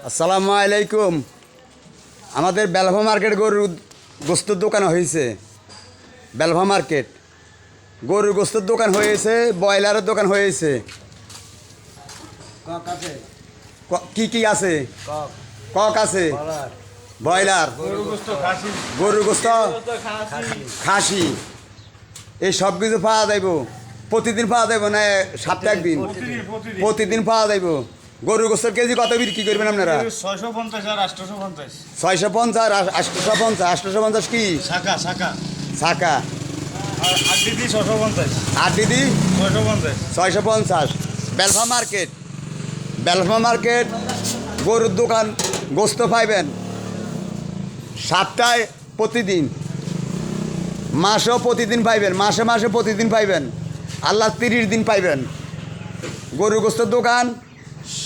আসসালামু আলাইকুম। আমাদের বেলভা মার্কেট গরুর গোস্তের দোকান হয়েছে। বেলভা মার্কেট গরুর গোস্তের দোকান হয়েছে, ব্রয়লারের দোকান হয়েছে। কি কি আছে? কক আছে, ব্রয়লার, গরুর গোস্ত, খাসি, এই সব কিছু পাওয়া যাইব। প্রতিদিন পাওয়া যাইব না সপ্তাহে একদিন? প্রতিদিন পাওয়া যাইব। গরুর গোস্তের কেজি কত বিক্রি করবেন আপনারা? 650 আর 850। 650 আর 850। 850 কি শাখা শাখা? আর 8 দিদি 650। 8 দিদি 650। 650। বেলভা মার্কেট, বেলভা মার্কেট গরুর দোকান। গোস্ত পাইবেন সপ্তাহে প্রতিদিন, মাসেও প্রতিদিন পাইবেন, মাসে মাসে প্রতিদিন পাইবেন, আল্লাহ 30 দিন পাইবেন। গরুর গোস্তের দোকান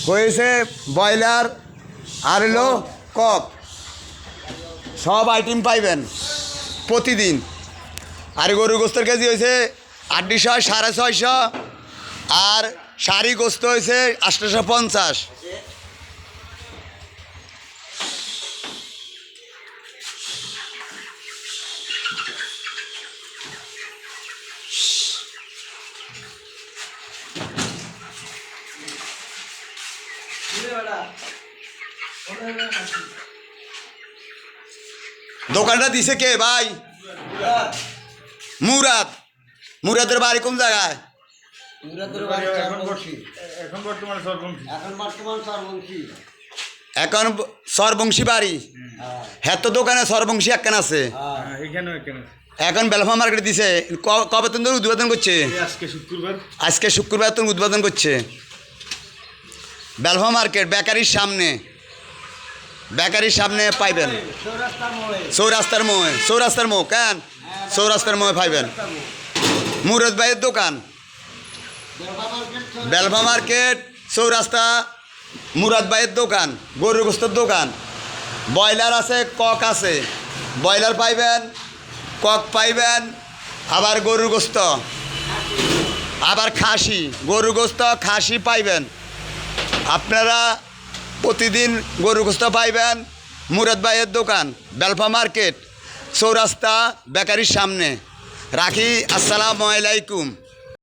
হয়েছে, ব্রয়লার আর হলো কক, সব আইটেম পাইবেন প্রতিদিন। আর গরুর গোস্তের কেজি হয়েছে 800, 650, আর শাড়ি গোস্ত হয়েছে 850। দোকানটা দিছে কে ভাই? মুরাদ। মুরাদের বাড়ি কোন জায়গায়? এখন বর্তমানে এখন সরবংশী বাড়ি। হ্যাঁ, তো দোকানে সরবংশী একখান আছে। এখন বেলভা মার্কেট দিছে। কবে তুমি উদ্বোধন করছে? আজকে শুক্রবার তুমি উদ্বোধন করছে। বেলভা মার্কেট বেকারির সামনে, বেকারির সামনে পাইবেন। চৌরাস্তার মোড়, চৌরাস্তার মোড় কেন? চৌরাস্তার মোড়ে পাইবেন। মুরাদ ভাইয়ের দোকান বেলভা মার্কেট চৌরাস্তা, মুরাদ ভাইয়ের দোকান, গরুর গোস্তের দোকান। ব্রয়লার আছে, কক আছে। ব্রয়লার পাইবেন, কক পাইবেন, আবার গরুর গোস্ত, আবার খাসি, গরুর গোস্ত, খাসি পাইবেন। আপনারা প্রতিদিন গরুর গোস্ত পাইবেন। মুরাদ ভাইয়ের দোকান বেলভা মার্কেট চৌরাস্তা বেকারির সামনে। রাখি। আসসালামু আলাইকুম।